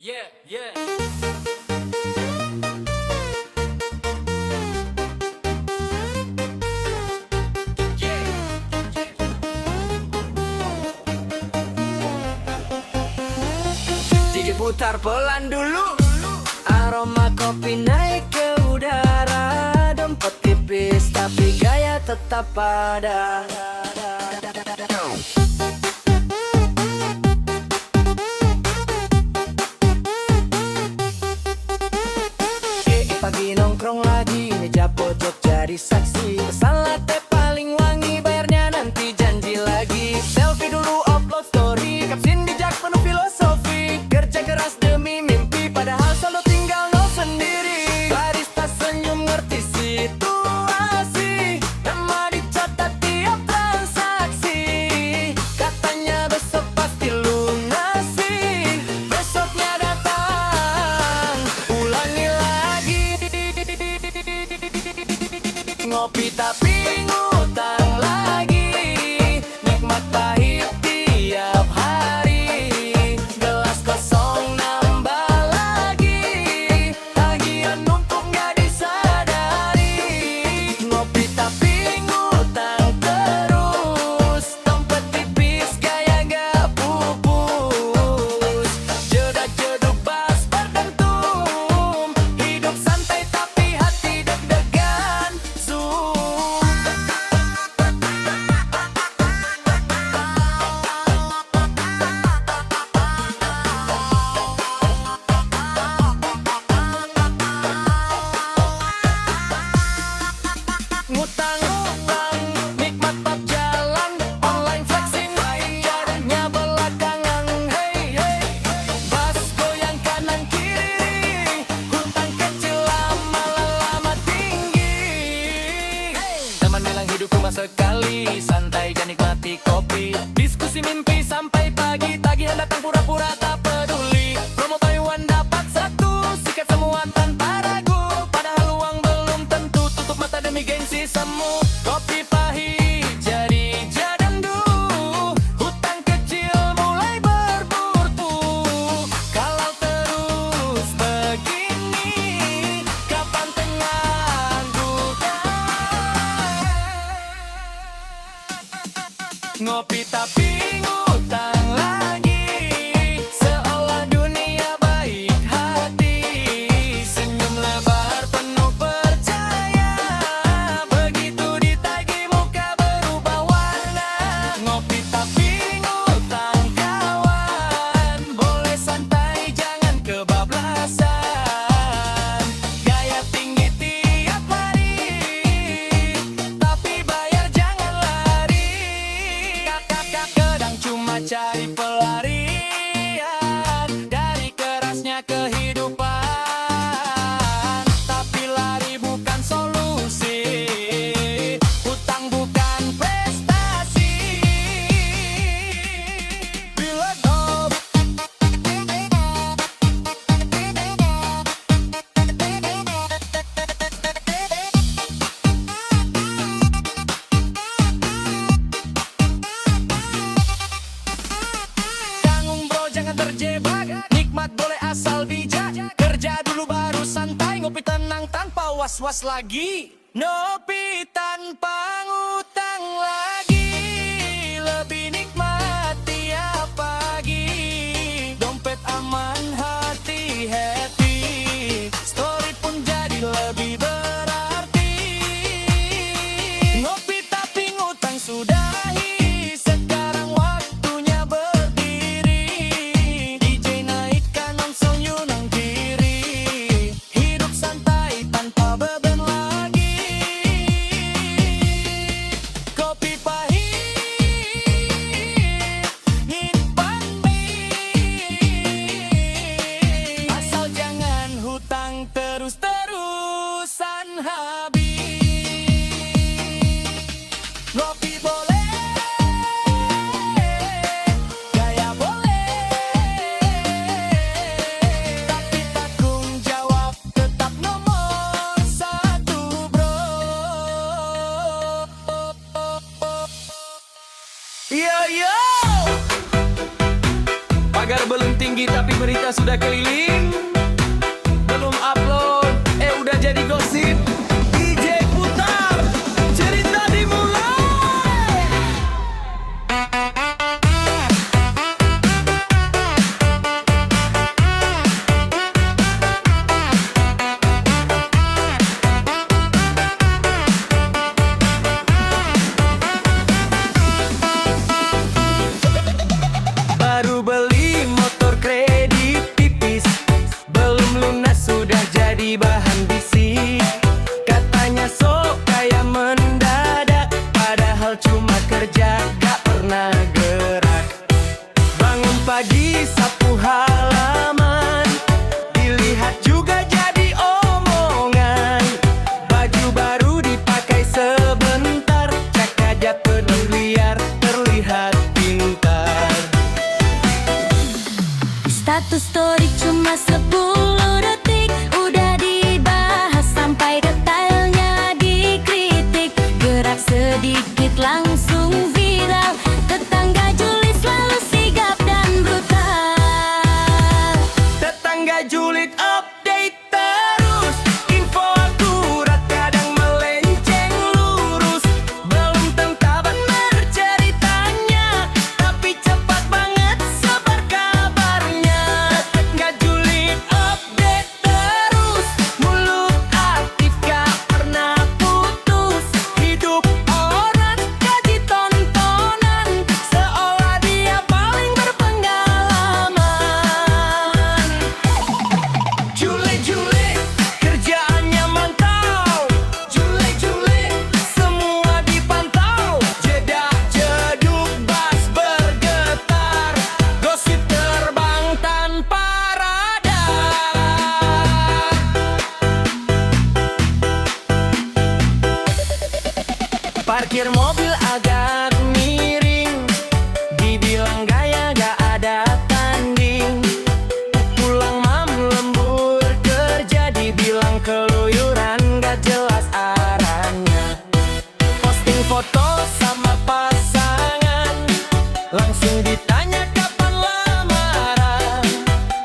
Yeah, yeah. Dikit putar pelan dulu, aroma kopi naik ke udara. Dompet tipis tapi gaya tetap ada. Pagi nongkrong lagi, meja pojok jadi saksi. Pesan latte paling wangi, bayarnya nanti janji lagi. Selfie dulu upload story, kapsin bijak penuh filosofi. Kerja keras demi mimpi, padahal selalu tinggal nol sendiri. Barista senyum ngerti situasi, nama dicatat tiap transaksi. Katanya besok pasti lunasi, besoknya datang, ulangi lagi. Ngopi tapi ngutang lagi, nikmat pahit tiap hari. Gelas kosong nambah lagi, tagihan numpuk gak disadari. Ngopi tapi ngutang terus, dompet tipis gaya gak pupus. Jedak-jeduk bas berdentum, hidup santai tapi hati deg-degan. Ngutang-ngutang, nikmat bab jalan, online flexing, jaraknya belakangan. Hey, hey, bas goyang kanan kiri, hutang kecil lama-lama tinggi. Teman bilang hidup cuma sekali, santai dan nikmati kopi. Diskusi mimpi sampai pagi, tagihan datang pura-pura tak peduli. Promo Taiwan dapat satu, sikat semua tanpa ragu. Padahal uang belum tentu, tutup mata demi gengsi semu. Kopi pahit jadi jadandu, hutang kecil mulai berburtu. Kalau terus begini, kapan tenganggukan? Ngopi tapi ngutang lagi, seolah dunia baik hati. Senyum lebar penuh percaya, begitu ditagih muka berubah warna. Ngopi tapi ngutang kawan, boleh santai jangan kebablasan. Gaya tinggi tiap hari, tapi bayar jangan lari. Kakak kadang cuma cari pelarian dari kerasnya kehidupan. Tapi lari bukan solusi, hutang bukan prestasi. Bila tanggung bro jangan terjebak, nikmat boleh asal bijak. Kerja dulu baru santai, ngopi tenang tanpa was-was lagi. Ngopi tanpa ngutang lagi, lebih nikmat tiap pagi. Dompet aman, hati happy, story pun jadi lebih berarti. Ngopi tapi ngutang sudahi, sekarang waktunya berdiri. DJ naikkan langsung Yunang kiri, hidup santai tanpa beban lagi. Kopi pahit berita sudah keliling, belum upload, udah jadi gosip. DJ putar, cerita dimulai. Baru beli motor kredit tipis, belum lunas sudah jadi bahan bisik. Katanya sok kaya mendadak, padahal cuma kerja gak pernah gerak. Bangun pagi sapu halaman, dilihat juga jadi omongan. Baju baru dipakai sebentar, cek aja penuh liar, terlihat pintar. Status story cuma 10 detik, udah dibahas sampai detailnya dikritik. Gerak sedikit langsung viral, tetangga julid selalu sigap dan brutal. Tetangga julid update terus, info akurat kadang melenceng lurus. Belum tentu benar ceritanya, tapi cepat banget sebar kabarnya. Tetangga julid update terus, mulut aktif gak pernah putus. Hidup orang gaji tontonan, seolah dia paling berpengalaman. Julid-julid, kerjaannya mantau. Julid-julid, semua dipantau. Jedak jeduk bas bergetar, gosip terbang tanpa radar. Parkir mobil agak miring, dibilang gaya gak ada tanding. Pulang mam lembur kerja, dibilang keluyuran gak jelas arahnya. Posting foto sama pasangan, langsung ditanya kapan lamaran.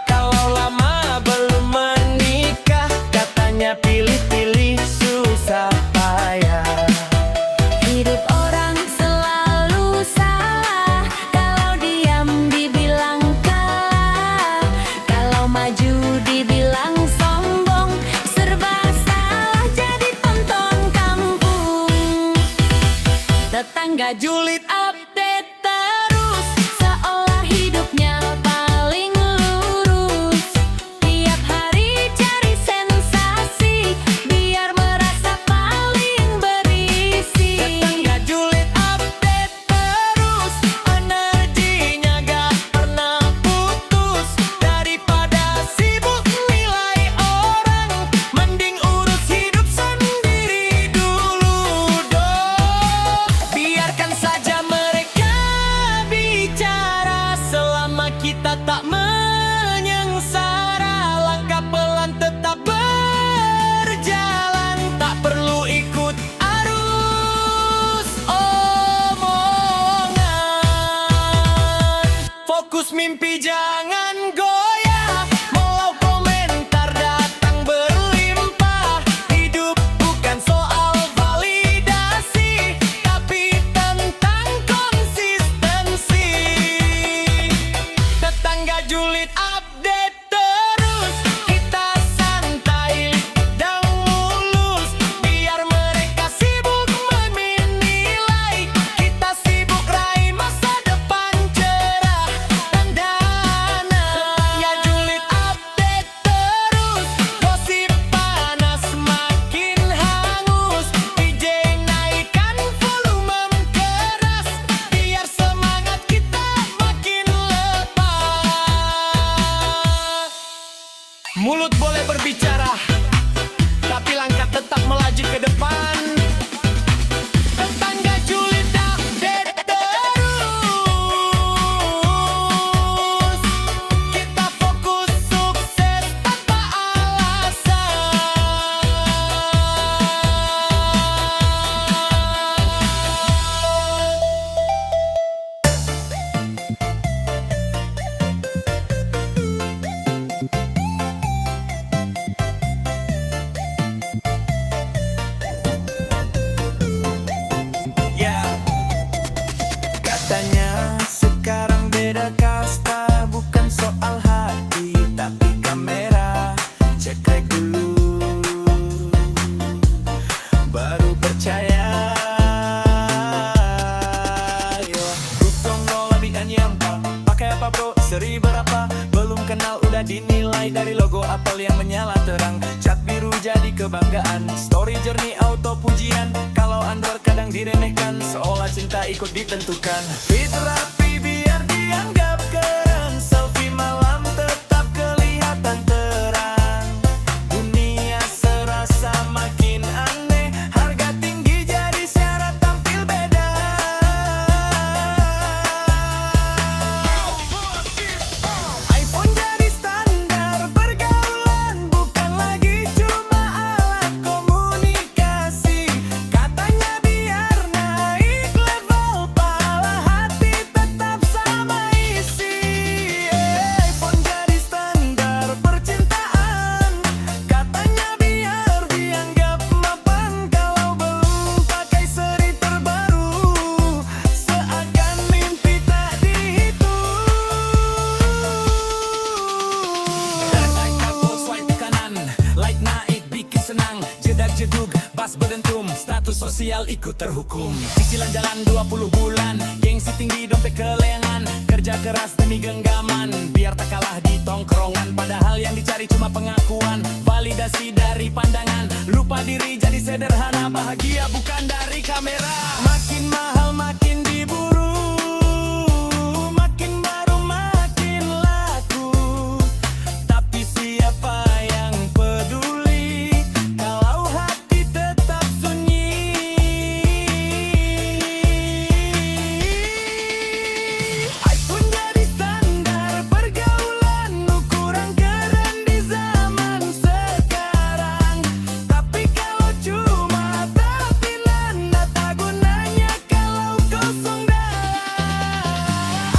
Kalau lama belum menikah, katanya pilih-pilih susah payah. Hidup orang selalu salah, kalau diam dibilang kalah, kalau maju dibilang sombong, serba salah jadi tonton kampung. Tetangga julid update terus, seolah hidupnya paling lurus. Tiap hari cari sensasi, biar merasa paling berisi. Tetangga julid update terus, energinya gak pernah putus. Daripada sibuk nilai orang, mending urus hidup sendiri dulu dong. Biarkan saja mereka bicara, selama kita tak menyengsara. Langkah pelan tetap berjalan, tak perlu ikut arus omongan. Fokus mimpi jangan goyah, mau komentar datang berlimpah. Hidup bukan soal validasi, tapi tentang konsistensi. Tetangga julid update terus, kita santai dan mulus. Biar mereka sibuk menilai, kita sibuk raih masa depan cerah dan dana. Ya julid update terus, gosip panas makin hangus. DJ naikkan volume keras, biar semangat kita makin lepas. Mulut boleh berbicara, tapi langkah tetap melaju ke depan. Tetangga julid update terus, kita fokus sukses tanpa alasan. mudah dinilai dari logo Apple yang menyala terang. Cat biru jadi kebanggaan, story jernih auto pujian. Kalau Android kadang diremehkan, seolah cinta ikut ditentukan. Fit rapi biar dianggap keren, selfie malam tetap kelihatan terang. Dunia serasa makin aneh, harga tinggi jadi syarat tampil beda. iPhone jadi standar pergaulan, bukan lagi cuma alat komunikasi. Katanya biar naik level, pala hati tetap sama isi. iPhone jadi standar percintaan, katanya biar dianggap mapan. Kalau belum pakai seri terbaru, seakan mimpi tak dihitung. Naik kapal swipe kanan, light naik bikin senang. Jedak jedug, bas berdentum, status sosial ikut terhukum. Cicilan jalan 20 bulan, gengsi tinggi dompet kelengan. Kerja keras demi genggaman, biar tak kalah di tongkrongan. Padahal yang dicari cuma pengakuan, validasi dari pandangan. Lupa diri jadi sederhana, bahagia bukan dari kamera. Makin mahal makin diburu, makin baru makin laku. Tapi siapa yang peduli kalau hati tetap sunyi? iPhone jadi standar pergaulan, ukuran keren di zaman sekarang. Tapi kalau cuma tampilan, data gunanya kalau kosong dalam.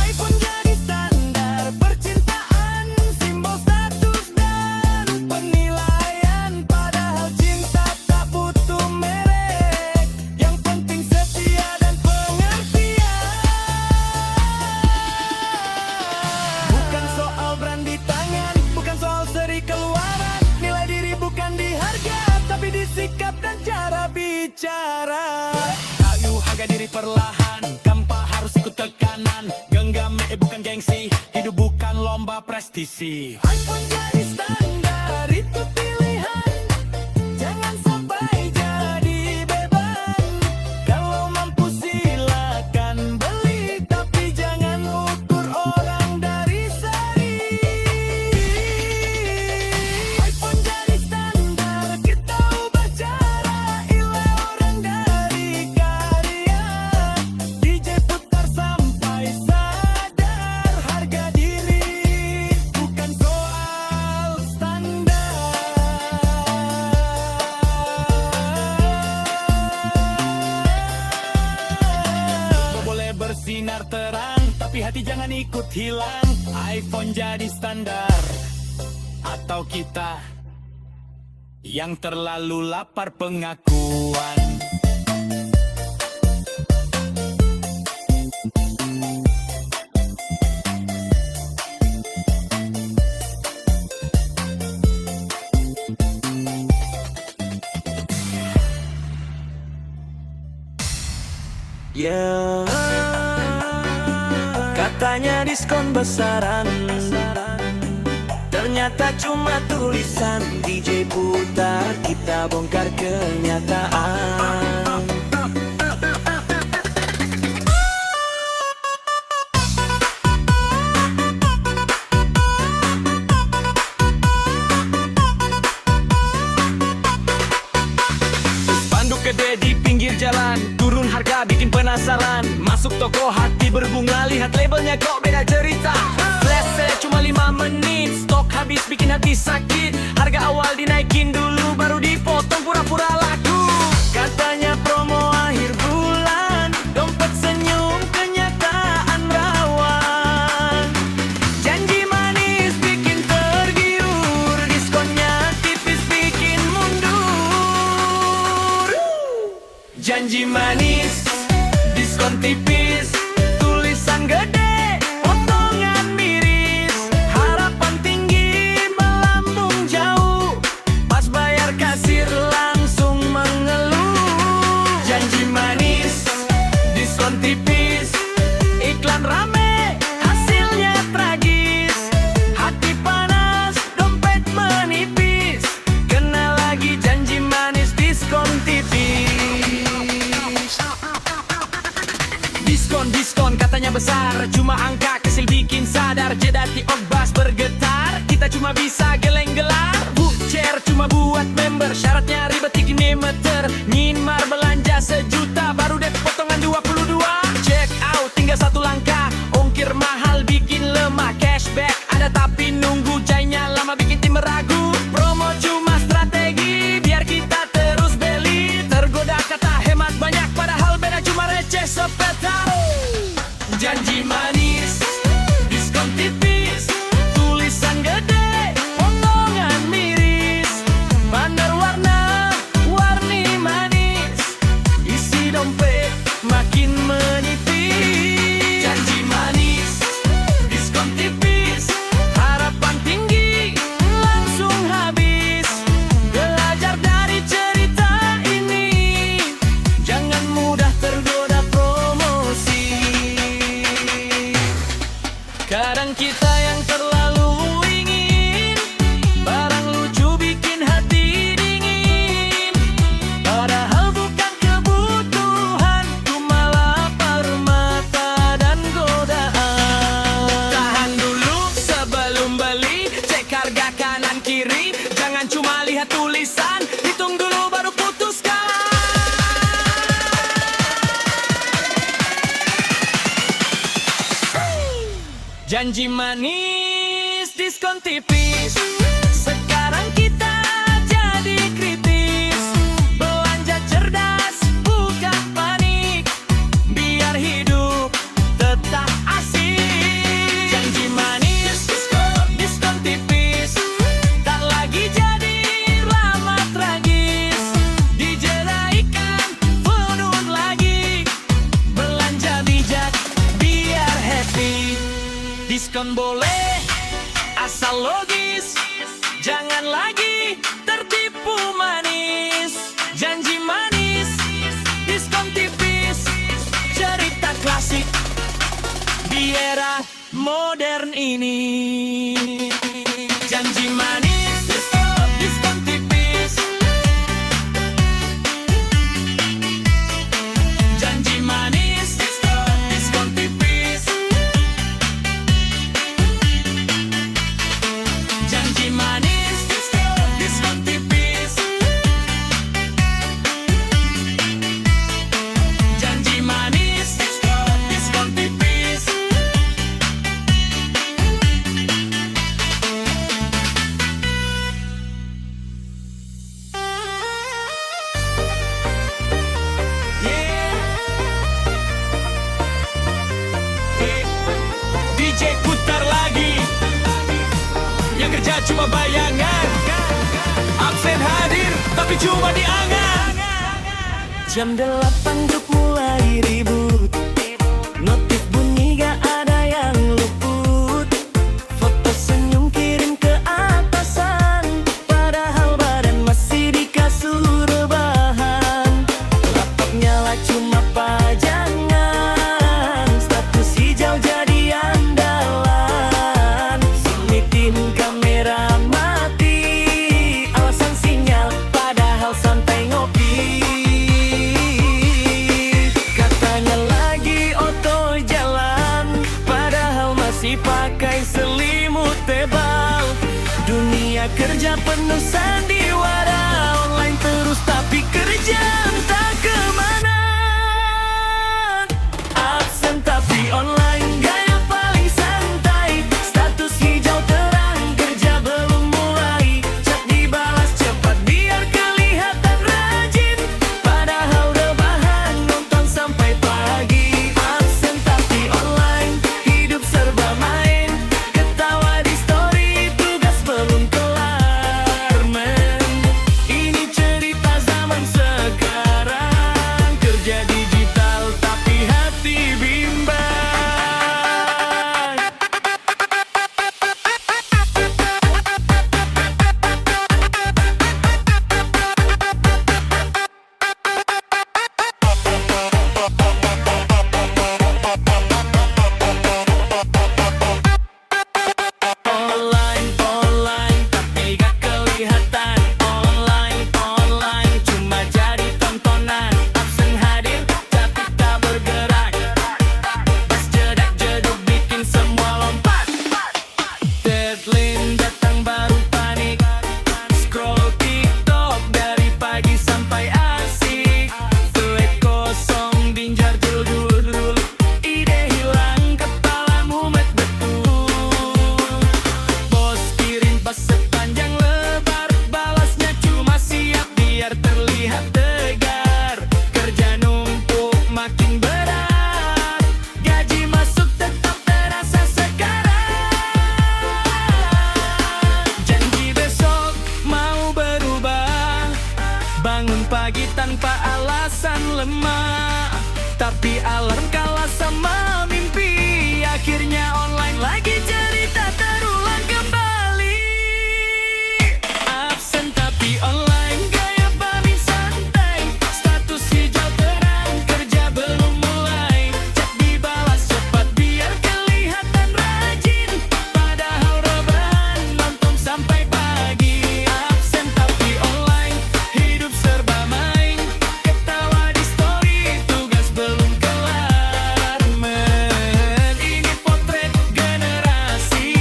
iPhone jadi standar percintaan, simbol status dan penilaian. Padahal cinta tak butuh merek, yang penting setia dan pengertian. Bukan soal brand di tangan, bukan soal seri keluaran. Nilai diri bukan di harga, tapi di sikap dan cara bicara. Kayu harga diri perlahan, tanpa harus ikut tekanan. Genggam bukan gengsi, hidup bukan lomba prestisi. iPhone jadi standar, itu pilihan. Jangan sampai jadi beban. Kalau mampu silakan beli, tapi jangan ukur orang dari seri. iPhone jadi standar, kita ubah cara nilai orang dari karya. DJ putar sampai sadar, harga diri bukan soal standar. Boleh bersinar terang, tapi hati jangan ikut hilang. iPhone jadi standar, atau kita yang terlalu lapar pengakuan. Ya, katanya diskon besaran, ternyata cuma tulisan. DJ putar, kita bongkar kenyataan. Spanduk gede di pinggir jalan, turun harga bikin penasaran. Masuk toko hati berbunga, lihat labelnya kok beda cerita. Flash sale cuma 5 menit, stok habis bikin hati sakit. Harga awal dinaikin dulu, baru dipotong pura-pura laku. Katanya promo akhir bulan, dompet senyum kenyataan rawan. Janji manis bikin tergiur, diskonnya tipis bikin mundur. Janji manis, diskon tipis, tulisan gede, potongan miris. Harapan tinggi melambung jauh, pas bayar kasir langsung mengeluh. Janji manis, diskon tipis, iklan rame, hasilnya tragis. Hati panas cuma bisa geleng-gelang. Voucher cuma buat member, syaratnya ribet gini meter. Nyinmar belanja sejuta, baru deh potongan 22. Check out tinggal satu langkah, ongkir mahal bikin lemah. Cashback ada tapi nunggu jainya lama bikin tim ragu. Promo cuma strategi biar kita terus beli. Tergoda kata hemat banyak padahal beda cuma receh sepeta. Janji manis, diskon tipis, tulisan gede, potongan miris. Banner warna-warni manis, isi dompet makin menipis. Janji manis, diskon tipis, harapan tinggi langsung habis. Belajar dari cerita ini, jangan mudah tergoda promosi. Kadang kita yang terlalu ingin barang lucu bikin hati dingin, padahal bukan kebutuhan, cuma lapar mata dan godaan. Tahan dulu sebelum beli, cek harga kanan kiri, jangan cuma lihat tulisan, hitung dulu baru putuskan. Janji manis, diskon tipis, sekarang kita jadi kritis. Belanja cerdas, bukan panik, biar hidup tetap asik. Janji manis, diskon tipis, tak lagi jadi lama tragis. Dijeraikan, penun lagi, belanja bijak, biar happy. Diskon boleh, asal logis, jangan lagi tertipu manis. Janji manis, diskon tipis, cerita klasik di era modern ini. Janji manis, diskon tipis. Janji manis, diskon tipis. Janji manis, diskon tipis. Janji manis, diskon tipis. DJ putar lagi, yang kerja cuma bayangan, absen hadir tapi cuma diangan. Jam 8 grup mulai ribut, notif bunyi gak ada yang luput. Foto senyum kirim ke atasan, padahal badan masih di kasur rebahan. Laptop nyala cuma pajangan, status hijau jadi andalan. Meeting kamera mati, alasan sinyal padahal santai ngopi. Katanya lagi oto jalan, padahal masih pakai selimut tebal. Dunia kerja penuh sandiwara, online terus tapi kerjaan tak kemana. Absen tapi online, gaya paling santai. Status hijau terang, kerja belum mulai. Chat dibalas cepat biar kelihatan rajin, padahal rebahan nonton sampai pagi. Absen tapi online, hidup serba main. Ketawa di story, tugas belum kelar men. Ini cerita zaman sekarang, pagi tanpa alasan lemah. Tapi alarm kalah sama mimpi. Akhirnya online lagi, cerita terulang kembali. Absen tapi online, gaya paling santai. Status hijau terang, kerja belum mulai. Chat dibalas cepat biar kelihatan rajin. Padahal rebahan nonton sampai pagi. Absen tapi online, hidup serba main. Ketawa di story, tugas belum kelar. Ini potret generasi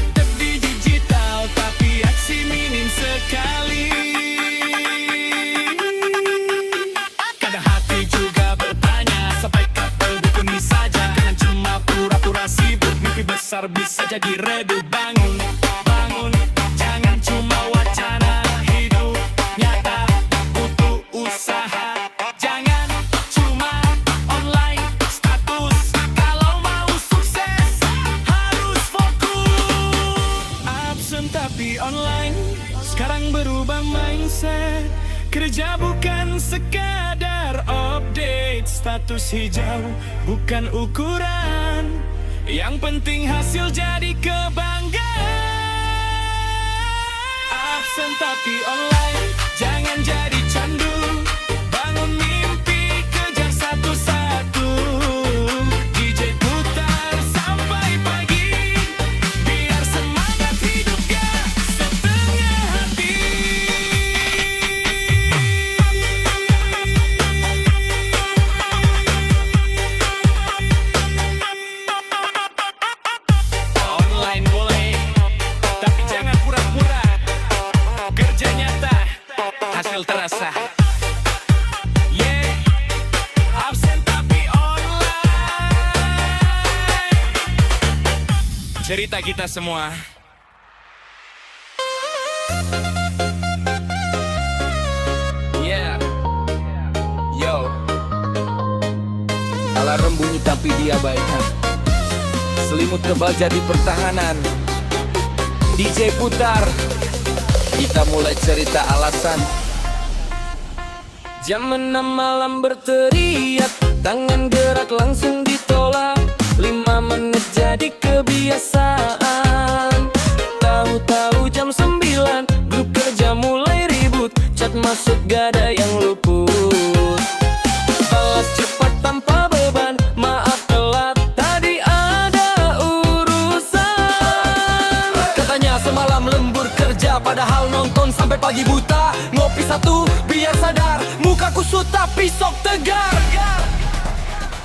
aktif di digital, tapi aksi minim sekali. Kadang hati juga bertanya, sampai kapan begini saja? Jangan cuma pura-pura sibuk, mimpi besar bisa jadi redup. Bangun, bangun, jangan cuma wacana. Hidup nyata butuh usaha. Jangan cuma online status. Kalau mau sukses harus fokus. Absen tapi online, sekarang berubah mindset. Kerja bukan sekadar update. Status hijau bukan ukuran. Yang penting hasil jadi kebanggaan. Absen tapi online, jangan jadi candu. Bangun mimpi, kejar satu-satu. DJ putar sampai pagi, biar semangat hidup gak setengah hati. Online boleh, tapi jangan pura-pura. Kerja nyata, hasil terasa. Yeah, absen tapi online. Cerita kita semua. Yeah, yo. Alarm bunyi tapi diabaikan. Selimut tebal jadi pertahanan. DJ putar, kita mulai cerita alasan. Jam 6 malam berteriak, tangan gerak langsung ditolak. 5 menit jadi kebiasaan. Tahu-tahu jam 9, grup kerja mulai ribut. Chat masuk gak ada yang luput. Balas cepat tanpa beban, maaf telat tadi ada urusan. Katanya semalam lembur kerja, padahal nonton sampai pagi buta. Ngopi satu biar sadar, muka kusut tapi sok tegar.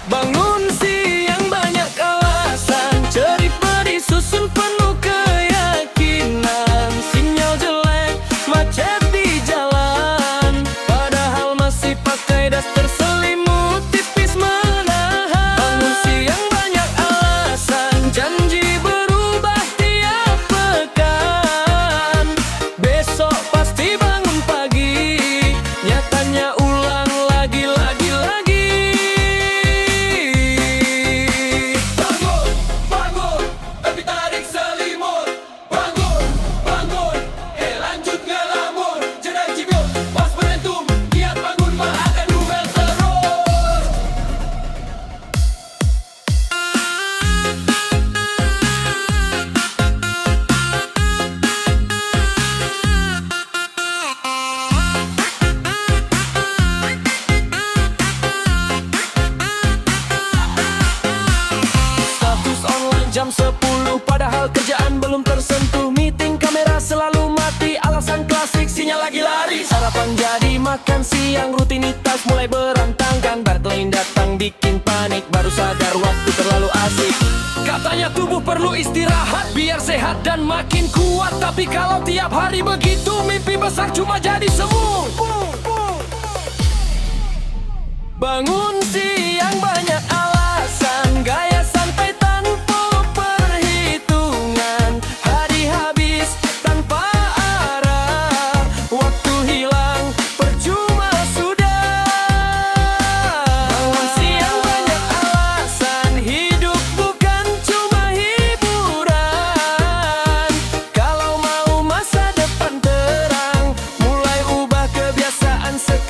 Bangun siang banyak alasan, cerita disusun penuh keyakinan. Sinyal jelek, macet di jalan, padahal masih pakai daster selimut tipis menahan. Bangun siang banyak alasan, janji berubah tiap pekan. Besok pasti bangun pagi, nyatanya ulang lagi. Bangun, bangun, tapi tarik selimut. Bangun, bangun, lanjut ngelamun. Jeda cibiut, pas momentum, giat bangun mah akan duel terus. Status online jam 10, padahal kerjaan belum tersentuh. Meeting kamera selalu mati, alasan klasik sinyal lagi lari. Sarapan jadi makan siang, rutinitas mulai berantakan. Deadline datang bikin panik, baru sadar waktu terlalu asik. Katanya tubuh perlu istirahat biar sehat dan makin kuat. Tapi kalau tiap hari begitu, mimpi besar cuma jadi semu. Bangun siang banyak alasan, gaya santai tanpa perhitungan. Hari habis tanpa arah, waktu hilang percuma sudah. Bangun siang banyak alasan, hidup bukan cuma hiburan. Kalau mau masa depan terang, mulai ubah kebiasaan sekarang.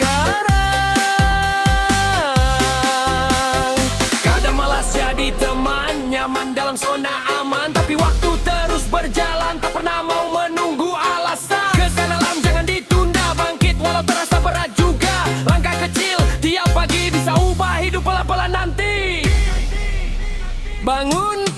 bangun